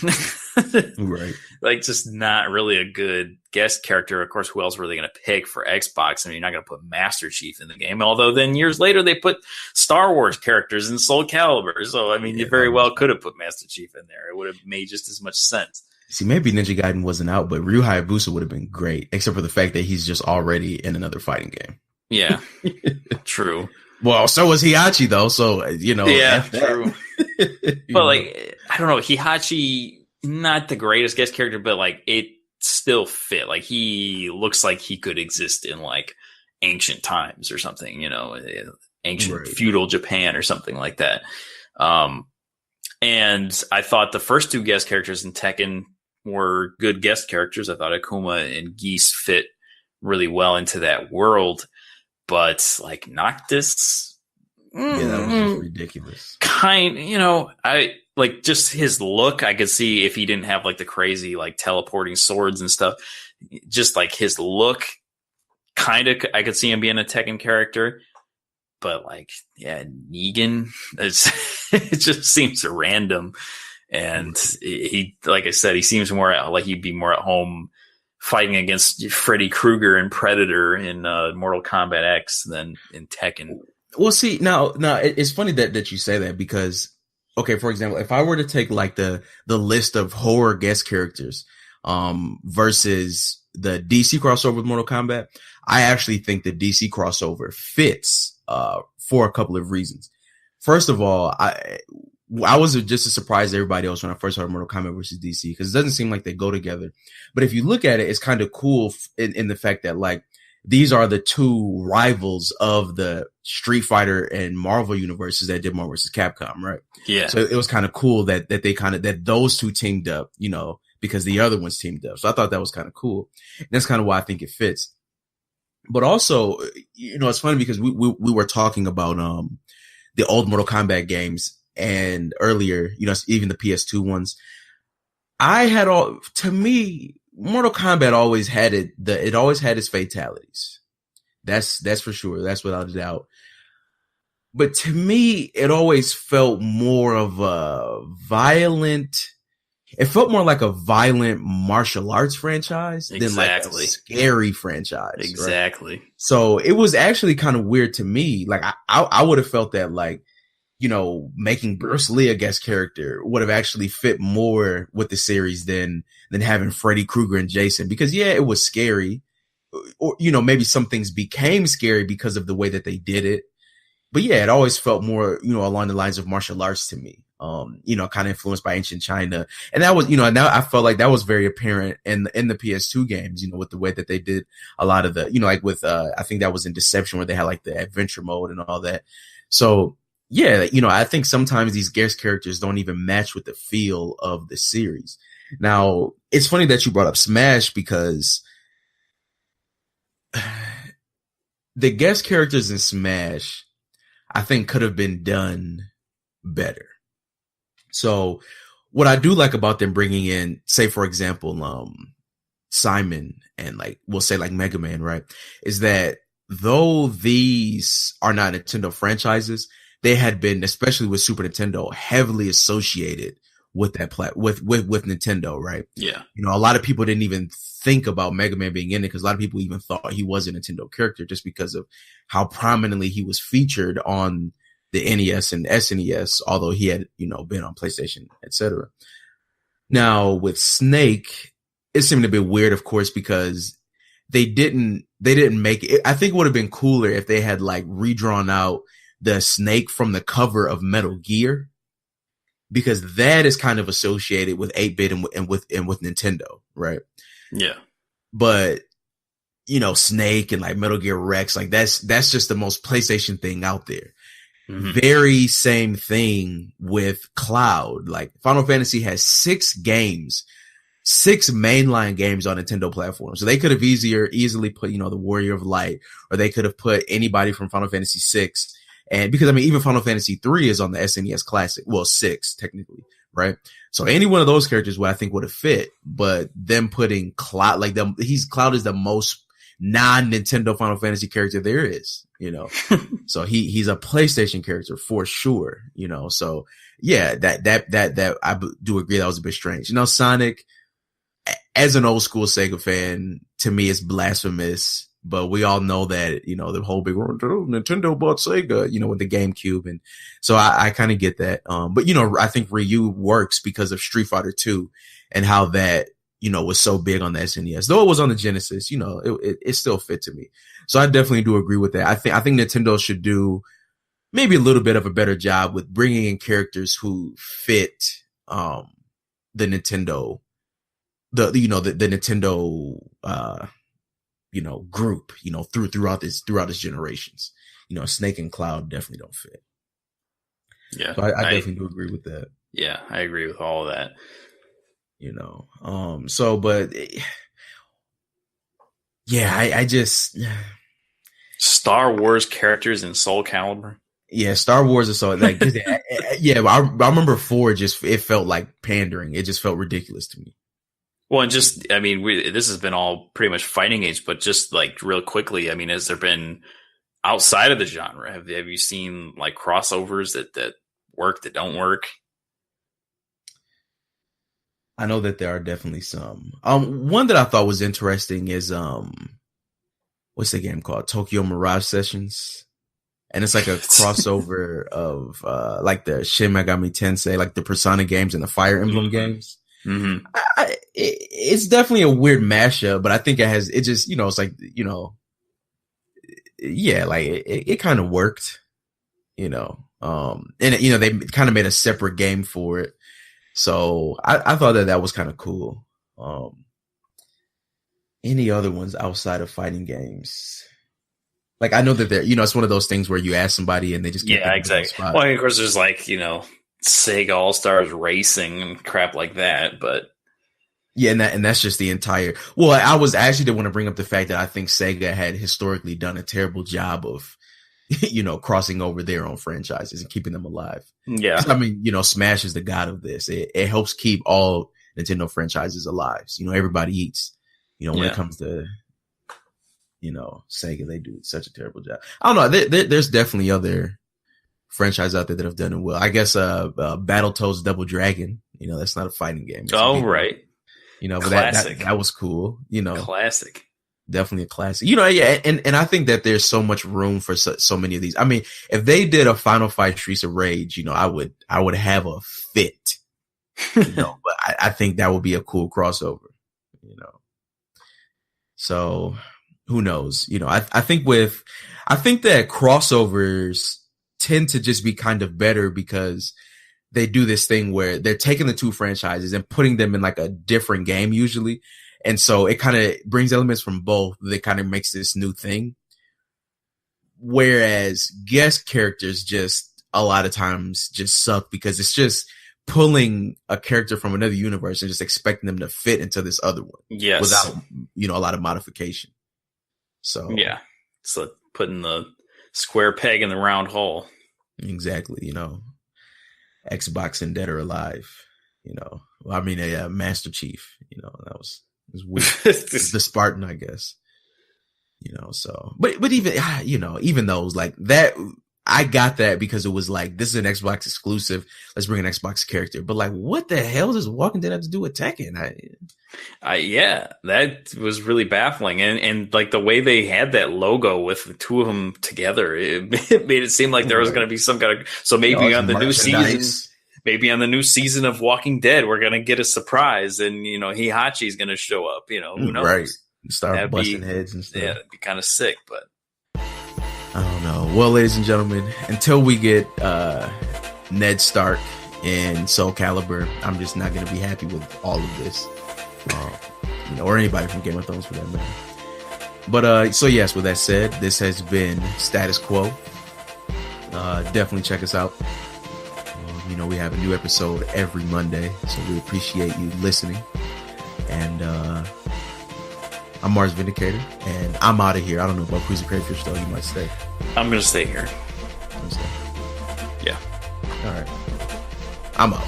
right? Like just not really a good guest character. Of course, who else were they going to pick for Xbox? I mean, you're not going to put Master Chief in the game. Although then years later, they put Star Wars characters in Soul Calibur. So, I mean, you very well could have put Master Chief in there. It would have made just as much sense. See, maybe Ninja Gaiden wasn't out, but Ryu Hayabusa would have been great, except for the fact that he's just already in another fighting game. Yeah, true. Well, so was Heihachi, though. So, Yeah, true. But, like, I don't know. Heihachi, not the greatest guest character, but, like, it still fit. Like, he looks like he could exist in, like, ancient times or something, ancient feudal Japan or something like that. And I thought the first two guest characters in Tekken were good guest characters. I thought Akuma and Geese fit really well into that world. But like Noctis, that was just ridiculous. I like just his look. I could see if he didn't have like the crazy like teleporting swords and stuff. Just like his look, I could see him being a Tekken character. But like, yeah, Negan, it just seems random. And he, like I said, he seems more like he'd be more at home fighting against Freddy Krueger and Predator in Mortal Kombat X than in Tekken. Well, see, now it's funny that you say that, because, okay, for example, if I were to take like the list of horror guest characters versus the DC crossover with Mortal Kombat, I actually think the DC crossover fits for a couple of reasons. First of all, I was just as surprised as everybody else when I first heard Mortal Kombat versus DC, because it doesn't seem like they go together. But if you look at it, it's kind of cool in the fact that like these are the two rivals of the Street Fighter and Marvel universes that did Marvel vs. Capcom, right? Yeah. So it was kind of cool that those two teamed up, because the other ones teamed up. So I thought that was kind of cool. And that's kind of why I think it fits. But also, it's funny because we were talking about the old Mortal Kombat games. And earlier, even the PS2 ones, to me, Mortal Kombat always had it always had its fatalities. That's for sure. That's without a doubt. but to me, it always felt more of a violent. It felt more like a violent martial arts franchise than like a scary franchise. Exactly. Right? So it was actually kind of weird to me. Like I would have felt that like, you know, making Bruce Lee a guest character would have actually fit more with the series than having Freddy Krueger and Jason, because yeah, it was scary, or, you know, maybe some things became scary because of the way that they did it. But yeah, it always felt more, you know, along the lines of martial arts to me. You know, kind of influenced by ancient China. And that was, you know, now I felt like that was very apparent in the PS2 games, you know, with the way that they did a lot of the, you know, like with, I think that was in Deception where they had like the adventure mode and all that. So yeah, you know, I think sometimes these guest characters don't even match with the feel of the series. Now, it's funny that you brought up Smash, because the guest characters in Smash, I think, could have been done better. So what I do like about them bringing in, say, for example, Simon and like, we'll say like Mega Man, right, is that though these are not Nintendo franchises, they had been, especially with Super Nintendo, heavily associated with that with Nintendo, right? Yeah. You know, a lot of people didn't even think about Mega Man being in it, because a lot of people even thought he was a Nintendo character just because of how prominently he was featured on the NES and SNES, although he had, you know, been on PlayStation, etc. Now with Snake, it seemed a bit weird, of course, because they didn't make it. I think it would have been cooler if they had like redrawn out the Snake from the cover of Metal Gear, because that is kind of associated with 8-bit and with Nintendo, right? Yeah. But you know, Snake and like Metal Gear Rex, like that's just the most PlayStation thing out there. Mm-hmm. Very same thing with Cloud. Like Final Fantasy has 6 mainline games on Nintendo platforms. So they could have easily put, you know, the Warrior of Light, or they could have put anybody from Final Fantasy 6. And because I mean, even Final Fantasy 3 is on the SNES Classic. Well, 6 technically, right? So any one of those characters I think would have fit, but them putting Cloud, like Cloud is the most non-Nintendo Final Fantasy character there is, you know. So he's a PlayStation character for sure, you know. So yeah, that I do agree that was a bit strange. You know, Sonic, as an old school Sega fan, to me is blasphemous. But we all know that, you know, the whole big Nintendo bought Sega, you know, with the GameCube. And so I kind of get that. But, you know, I think Ryu works because of Street Fighter 2 and how that, you know, was so big on the SNES. Though it was on the Genesis, you know, it still fit to me. So I definitely do agree with that. I think Nintendo should do maybe a little bit of a better job with bringing in characters who fit the Nintendo, the Nintendo you know, group, you know, throughout its generations. You know, Snake and Cloud definitely don't fit. Yeah. So I definitely do agree with that. Yeah, I agree with all of that. You know, but yeah, I just Star Wars characters in Soul Calibur. Yeah, Star Wars is so like, yeah, I remember 4 it felt like pandering. It just felt ridiculous to me. Well, and just, I mean, this has been all pretty much fighting games, but just like real quickly, I mean, has there been outside of the genre, have you seen like crossovers that work, that don't work? I know that there are definitely some. One that I thought was interesting is what's the game called? Tokyo Mirage Sessions. And it's like a crossover of like the Shin Megami Tensei, like the Persona games and the Fire Emblem games. Mm-hmm. It's definitely a weird mashup, but I think it just, you know, it's like, you know, yeah, like it kind of worked, you know, and you know, they kind of made a separate game for it. So I thought that was kind of cool. Any other ones outside of fighting games? Like, I know that they're, you know, it's one of those things where you ask somebody and they just can't exactly. Well, of course, there's like, you know, Sega All Stars Racing and crap like that, but yeah, and that's just the entire. Well, I was actually to want to bring up the fact that I think Sega had historically done a terrible job of, you know, crossing over their own franchises and keeping them alive. Yeah, I mean, you know, Smash is the god of this. It helps keep all Nintendo franchises alive. You know, everybody eats. You know, when it comes to, you know, Sega, they do such a terrible job. I don't know. There's definitely other franchises out there that have done it well. I guess Battletoads Double Dragon. You know, that's not a fighting game. It's right. You know, but classic. that was cool. You know, classic. Definitely a classic. You know, yeah, and I think that there's so much room for so many of these. I mean, if they did a Final Fight Streets of Rage, you know, I would have a fit. You know, but I think that would be a cool crossover. You know, so who knows? You know, I think that crossovers tend to just be kind of better because they do this thing where they're taking the two franchises and putting them in like a different game usually. And so it kind of brings elements from both that kind of makes this new thing. Whereas guest characters just a lot of times just suck because it's just pulling a character from another universe and just expecting them to fit into this other one. Yes. Without, you know, a lot of modification. So yeah. So putting the square peg in the round hole. Exactly. You know, Xbox and Dead or Alive, you know, well, I mean, Master Chief, you know, that was weird. The Spartan, I guess, you know, so, but even, you know, even those like that, I got that because it was like, this is an Xbox exclusive. Let's bring an Xbox character. But like, what the hell does Walking Dead have to do with Tekken? Yeah, that was really baffling. And like the way they had that logo with the two of them together, it made it seem like there was going to be some kind of, so maybe on the new season, maybe on the new season of Walking Dead, we're going to get a surprise and, you know, Hihachi's going to show up, you know, who knows? Right. Start busting heads and stuff. Yeah, it'd be kind of sick, but I don't know. Well, ladies and gentlemen, until we get Ned Stark in Soul Calibur, I'm just not going to be happy with all of this. You know, or anybody from Game of Thrones for that matter. But so yes, with that said, this has been Status Quo. Definitely check us out. You know, we have a new episode every Monday, so we appreciate you listening. And I'm Mars Vindicator, and I'm out of here. I don't know about Cruiser Crayfish, though. You might stay. I'm going to stay here. Yeah. All right. I'm out.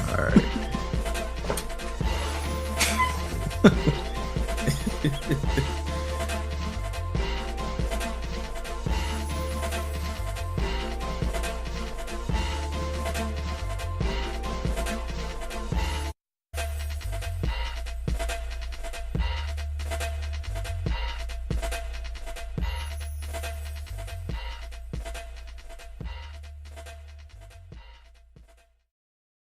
All right.